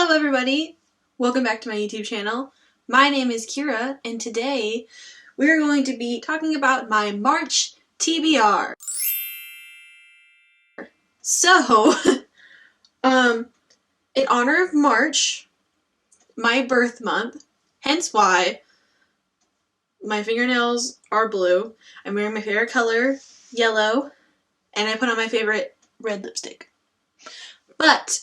Hello everybody! Welcome back to my YouTube channel. My name is Kira, and today we're going to be talking about my March TBR. So, in honor of March, my birth month, hence why my fingernails are blue, I'm wearing my favorite color, yellow, and I put on my favorite red lipstick. But,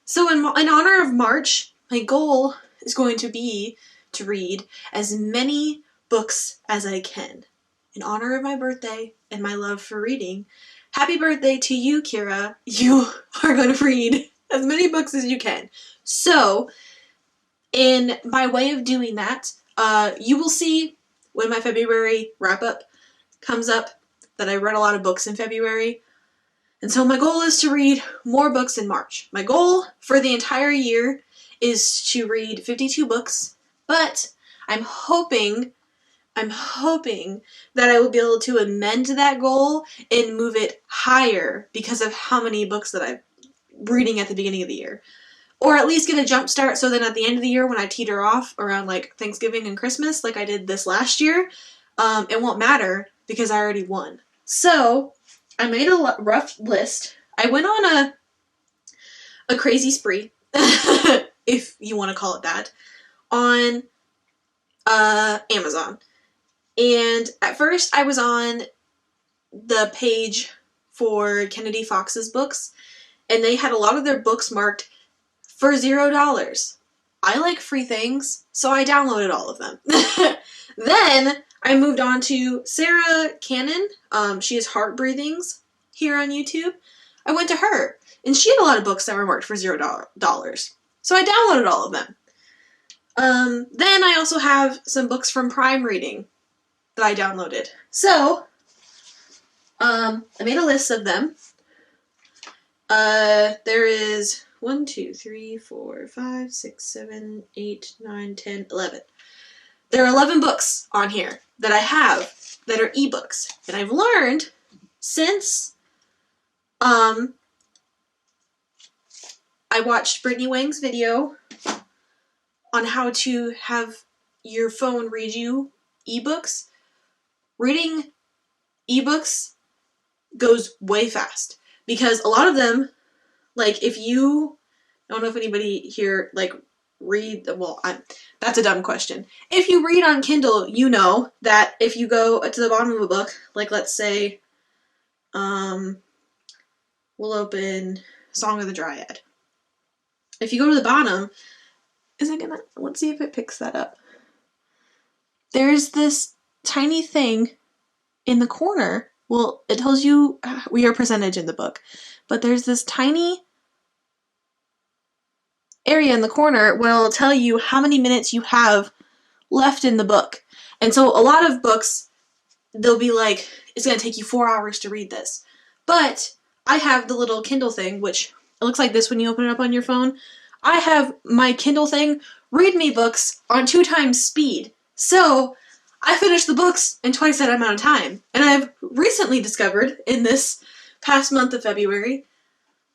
so in honor of March, my goal is going to be to read as many books as I can. In honor of my birthday and my love for reading, happy birthday to you, Kira. You are going to read as many books as you can. So, in my way of doing that, you will see when my February wrap-up comes up that I read a lot of books in February. And so my goal is to read more books in March. My goal for the entire year is to read 52 books, but I'm hoping that I will be able to amend that goal and move it higher because of how many books that I'm reading at the beginning of the year. Or at least get a jump start so then at the end of the year when I teeter off around like Thanksgiving and Christmas like I did this last year, it won't matter because I already won. So I made a rough list. I went on a crazy spree, if you want to call it that, on Amazon. And at first I was on the page for Kennedy Fox's books, and they had a lot of their books marked for $0. I like free things, so I downloaded all of them. Then I moved on to Sarah Canon. She has Heart Breathings here on YouTube. I went to her, and she had a lot of books that were marked for $0. So I downloaded all of them. Then I also have some books from Prime Reading that I downloaded. So, I made a list of them. There is 1, 2, 3, 4, 5, 6, 7, 8, 9, 10, 11. There are 11 books on here that I have that are ebooks. And I've learned since I watched Brittany Wang's video on how to have your phone read you ebooks. Reading ebooks goes way fast because a lot of them, like if you, I don't know if anybody here like read, well, that's a dumb question. If you read on Kindle, you know that if you go to the bottom of a book, like let's say, we'll open Song of the Dryad. If you go to the bottom, let's see if it picks that up. There's this tiny thing in the corner. Well, it tells you your percentage in the book, but there's this tiny area in the corner where it'll tell you how many minutes you have left in the book. And so a lot of books, they'll be like, it's going to take you 4 hours to read this. But I have the little Kindle thing, which it looks like this when you open it up on your phone. I have my Kindle thing read me books on 2 times speed. So I finished the books in twice that amount of time. And I've recently discovered in this past month of February,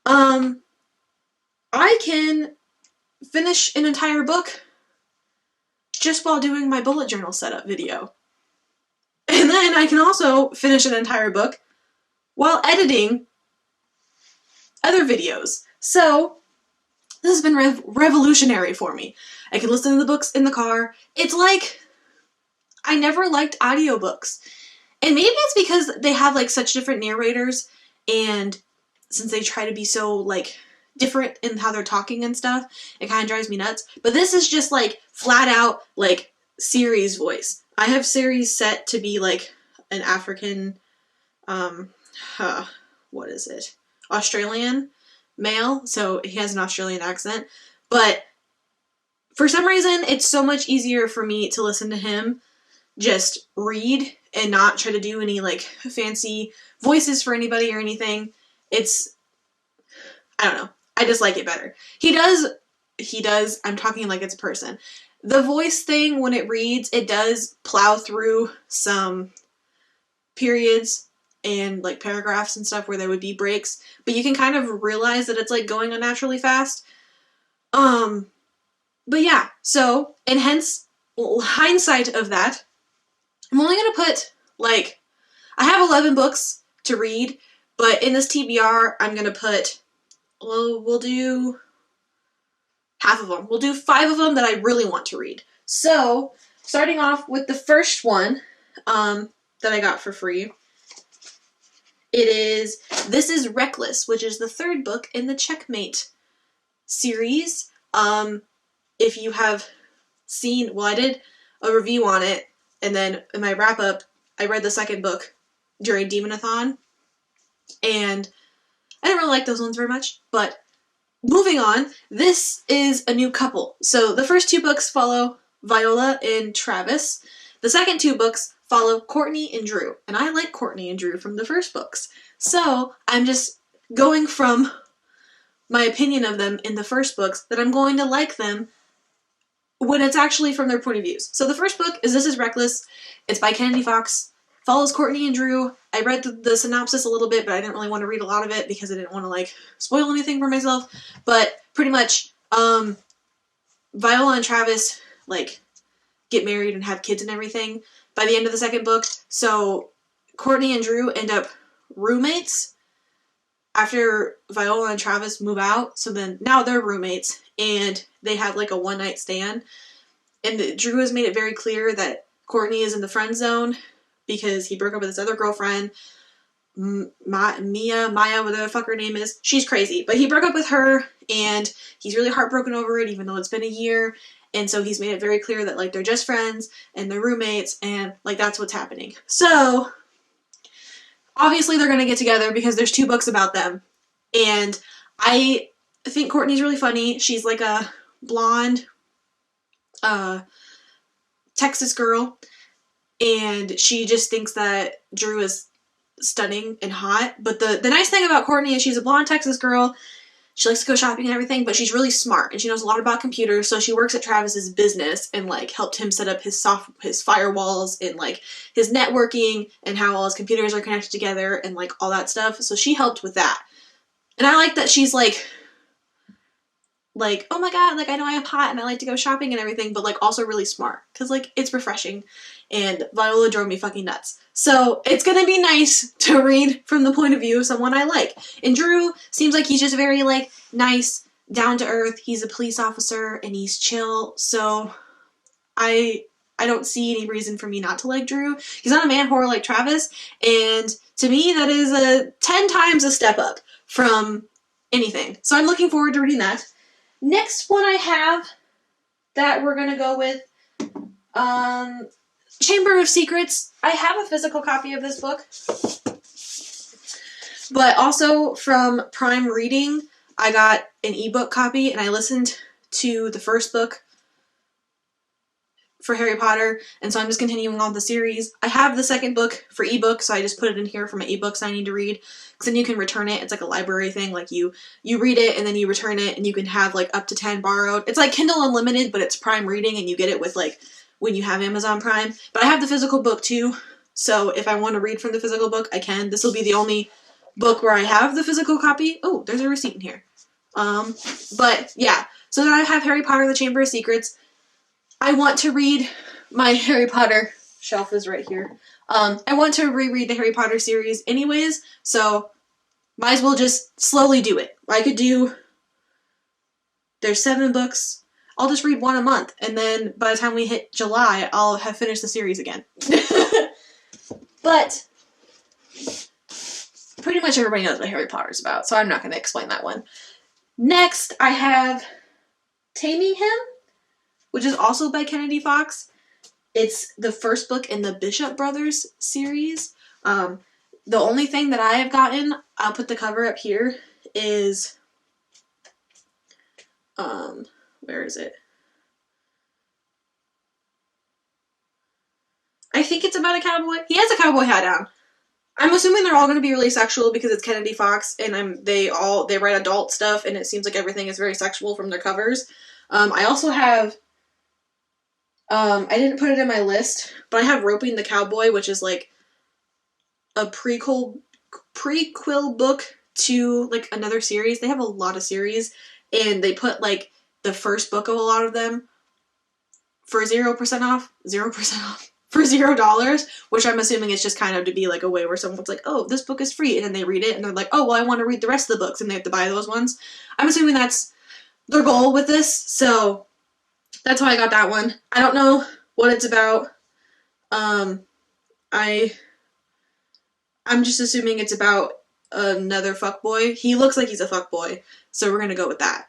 I can finish an entire book just while doing my bullet journal setup video. And then I can also finish an entire book while editing other videos. So this has been revolutionary for me. I can listen to the books in the car. It's like I never liked audiobooks. And maybe it's because they have like such different narrators, and since they try to be so like different in how they're talking and stuff, it kind of drives me nuts. But this is just like flat out like Siri's voice. I have Siri set to be like an African, what is it? Australian male, so he has an Australian accent. But for some reason, it's so much easier for me to listen to him just read and not try to do any like fancy voices for anybody or anything. It's, I don't know. I just like it better. He does, I'm talking like it's a person. The voice thing, when it reads, it does plow through some periods and like paragraphs and stuff where there would be breaks, but you can kind of realize that it's like going unnaturally fast. But yeah, so, and hence, hindsight of that, I'm only gonna put, like, I have 11 books to read, but in this TBR, I'm gonna put, well, we'll do half of them. We'll do 5 of them that I really want to read. So, starting off with the first one, that I got for free, it is This Is Reckless, which is the 3rd book in the Checkmate series. If you have seen, well, I did a review on it, and then in my wrap-up, I read the 2nd book during Demonathon, and I didn't really like those ones very much, but moving on, this is a new couple. So the first 2 books follow Viola and Travis. The second 2 books follow Courtney and Drew, and I like Courtney and Drew from the first books. So I'm just going from my opinion of them in the first books that I'm going to like them when it's actually from their point of views. So the first book is This Is Reckless. It's by Kennedy Fox. Follows Courtney and Drew. I read the synopsis a little bit, but I didn't really want to read a lot of it because I didn't want to, like, spoil anything for myself. But pretty much, Viola and Travis, like, get married and have kids and everything by the end of the second book. So Courtney and Drew end up roommates after Viola and Travis move out. So then now they're roommates, and they have, like, a one-night stand. And Drew has made it very clear that Courtney is in the friend zone because he broke up with his other girlfriend, Maya, whatever the fuck her name is. She's crazy. But he broke up with her, and he's really heartbroken over it, even though it's been a year. And so he's made it very clear that, like, they're just friends, and they're roommates, and, like, that's what's happening. So, obviously they're gonna get together because there's 2 books about them. And I think Courtney's really funny. She's, like, a blonde, Texas girl, and she just thinks that Drew is stunning and hot. But the nice thing about Courtney is she's a blonde Texas girl. She likes to go shopping and everything, but she's really smart, and she knows a lot about computers, so she works at Travis's business and, like, helped him set up his firewalls and, like, his networking and how all his computers are connected together and, like, all that stuff. So she helped with that. And I like that she's, like, oh my god, like, I know I'm hot and I like to go shopping and everything, but, like, also really smart. Because, like, it's refreshing. And Viola drove me fucking nuts. So it's gonna be nice to read from the point of view of someone I like. And Drew seems like he's just very, like, nice, down to earth. He's a police officer and he's chill. So I don't see any reason for me not to like Drew. He's not a man whore like Travis. And to me, that is a 10 times a step up from anything. So I'm looking forward to reading that. Next one I have that we're gonna go with, Chamber of Secrets. I have a physical copy of this book, but also from Prime Reading, I got an ebook copy, and I listened to the first book for Harry Potter, and so I'm just continuing on the series. I have the second book for ebook, so I just put it in here for my ebooks I need to read, because then you can return it. It's like a library thing, like you read it, and then you return it, and you can have, like, up to 10 borrowed. It's like Kindle Unlimited, but it's Prime Reading, and you get it with, like, when you have Amazon Prime. But I have the physical book too, so if I want to read from the physical book, I can. This will be the only book where I have the physical copy. Oh, there's a receipt in here. But yeah, so then I have Harry Potter the Chamber of Secrets. I want to read, my Harry Potter shelf is right here. I want to reread the Harry Potter series anyways, so might as well just slowly do it. I could do, there's 7 books. I'll just read 1 a month, and then by the time we hit July, I'll have finished the series again. But pretty much everybody knows what Harry Potter's about, so I'm not going to explain that one. Next, I have Tammy Him, which is also by Kennedy Fox. It's the first book in the Bishop Brothers series. The only thing that I have gotten, I'll put the cover up here, is, where is it? I think it's about a cowboy. He has a cowboy hat on. I'm assuming they're all going to be really sexual because it's Kennedy Fox, and they write adult stuff, and it seems like everything is very sexual from their covers. I also have, I didn't put it in my list, but I have Roping the Cowboy, which is, like, a prequel book to, like, another series. They have a lot of series, and they put, like, the first book of a lot of them for 0% off, 0% off, for $0, which I'm assuming is just kind of to be like a way where someone's like, oh, this book is free, and then they read it, and they're like, oh, well, I want to read the rest of the books, and they have to buy those ones. I'm assuming that's their goal with this, so that's why I got that one. I don't know what it's about. I'm just assuming it's about another fuckboy. He looks like he's a fuckboy, so we're gonna go with that.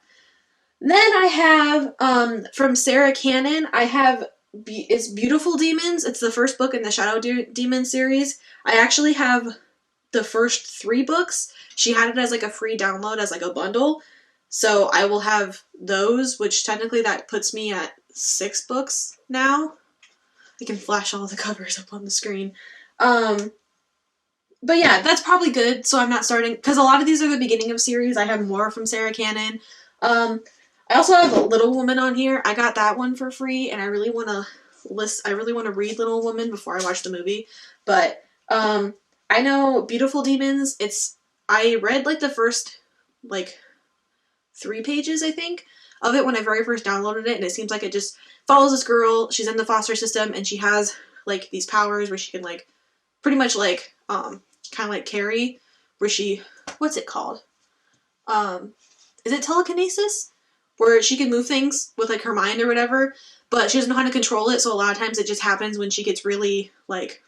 Then I have, from Sarah Canon, I have it's Beautiful Demons. It's the first book in the Shadow Demon series. I actually have the first 3 books. She had it as like a free download, as like a bundle. So I will have those, which technically that puts me at 6 books now. I can flash all the covers up on the screen. But yeah, that's probably good, so I'm not starting, because a lot of these are the beginning of series. I have more from Sarah Canon. I also have Little Woman on here. I got that one for free, and I really want to read Little Woman before I watch the movie. But I know Beautiful Demons. I read like the first like 3 pages, I think, of it when I very first downloaded it, and it seems like it just follows this girl. She's in the foster system, and she has like these powers where she can like pretty much like kind of like Carrie, where she, what's it called? Is it telekinesis? Where she can move things with like her mind or whatever, but she doesn't know how to control it, so a lot of times it just happens when she gets really like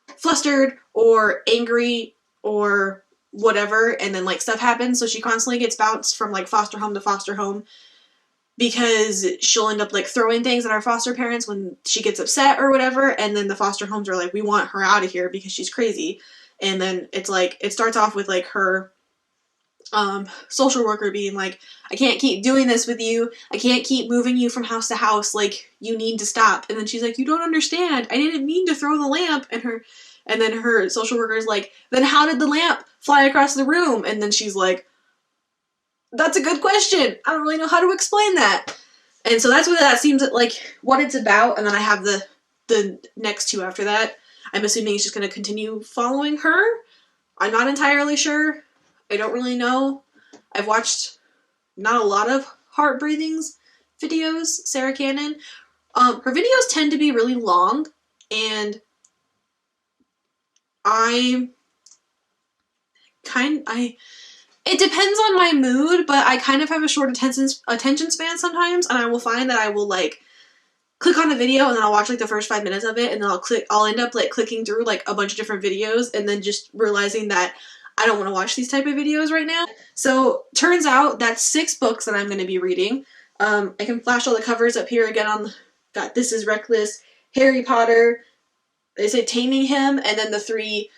flustered or angry or whatever, and then like stuff happens, so she constantly gets bounced from like foster home to foster home because she'll end up like throwing things at our foster parents when she gets upset or whatever, and then the foster homes are like, we want her out of here because she's crazy. And then it's like, it starts off with like her social worker being like, I can't keep doing this with you. I can't keep moving you from house to house. Like, you need to stop. And then she's like, you don't understand. I didn't mean to throw the lamp. And then her social worker is like, then how did the lamp fly across the room? And then she's like, that's a good question. I don't really know how to explain that. And so that's what that seems like, what it's about. And then I have the next 2 after that. I'm assuming it's just going to continue following her. I'm not entirely sure. I don't really know. I've watched not a lot of Heart Breathing's videos, Sarah Canon. Her videos tend to be really long, and it depends on my mood, but I kind of have a short attention span sometimes, and I will find that I will like click on a video and then I'll watch like the first 5 minutes of it, and then I'll end up like clicking through like a bunch of different videos and then just realizing that I don't want to watch these type of videos right now. So turns out that's 6 books that I'm going to be reading. I can flash all the covers up here again got This Is Reckless, Harry Potter, they say Taming Him, and then the 3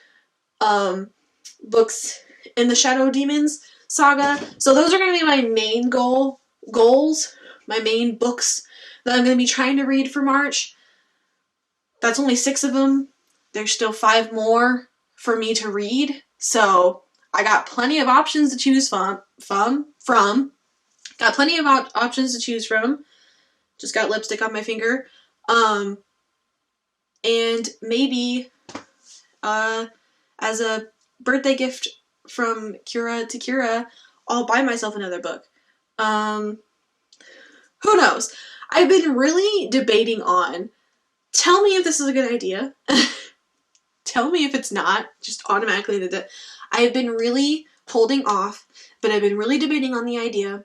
books in the Shadow Demons saga. So those are going to be my main goals, my main books that I'm going to be trying to read for March. That's only 6 of them. There's still 5 more for me to read. So I got plenty of options to choose from. Got plenty of options to choose from. Just got lipstick on my finger. And maybe as a birthday gift from Kira to Kira, I'll buy myself another book. Who knows? I've been really debating on, tell me if this is a good idea. Tell me if it's not, just automatically. I've been really holding off, but I've been really debating on the idea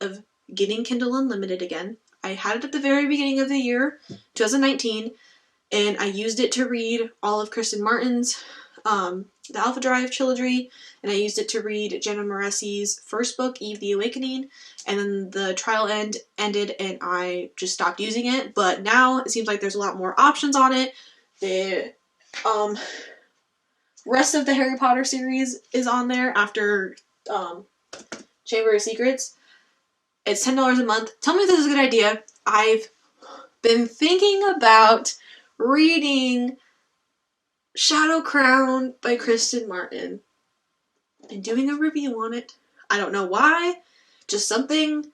of getting Kindle Unlimited again. I had it at the very beginning of the year, 2019, and I used it to read all of Kristen Martin's The Alpha Drive trilogy, and I used it to read Jenna Moressi's first book, Eve the Awakening, and then the trial ended and I just stopped using it. But now it seems like there's a lot more options on it. The rest of the Harry Potter series is on there after Chamber of Secrets. It's $10 a month. Tell me if this is a good idea. I've been thinking about reading Shadow Crown by Kristen Martin and doing a review on it. I don't know why. Just something.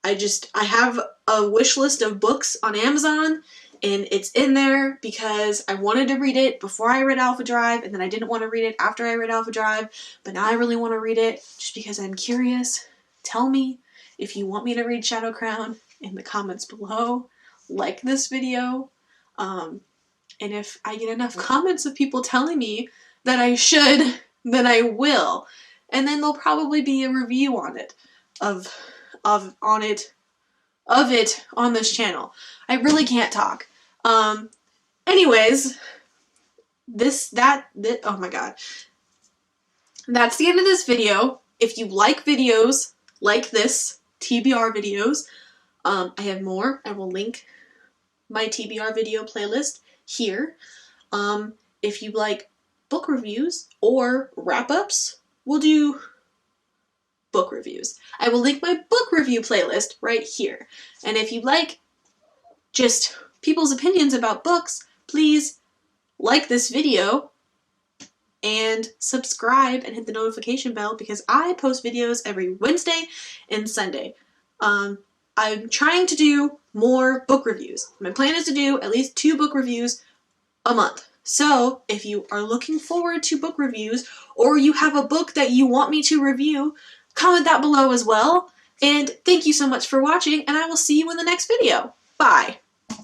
I have a wish list of books on Amazon, and it's in there because I wanted to read it before I read Alpha Drive, and then I didn't want to read it after I read Alpha Drive, but now I really want to read it just because I'm curious. Tell me If you want me to read Shadow Crown, in the comments below, like this video. And if I get enough comments of people telling me that I should, then I will. And then there'll probably be a review on it, of it on this channel. I really can't talk. Anyways, oh my god. That's the end of this video. If you like videos like this, TBR videos, I have more. I will link my TBR video playlist here. If you like book reviews or wrap-ups, we'll do book reviews. I will link my book review playlist right here. And if you like just people's opinions about books, please like this video and subscribe and hit the notification bell because I post videos every Wednesday and Sunday. I'm trying to do more book reviews. My plan is to do at least 2 book reviews a month. So if you are looking forward to book reviews or you have a book that you want me to review, comment that below as well. And thank you so much for watching, and I will see you in the next video. Bye!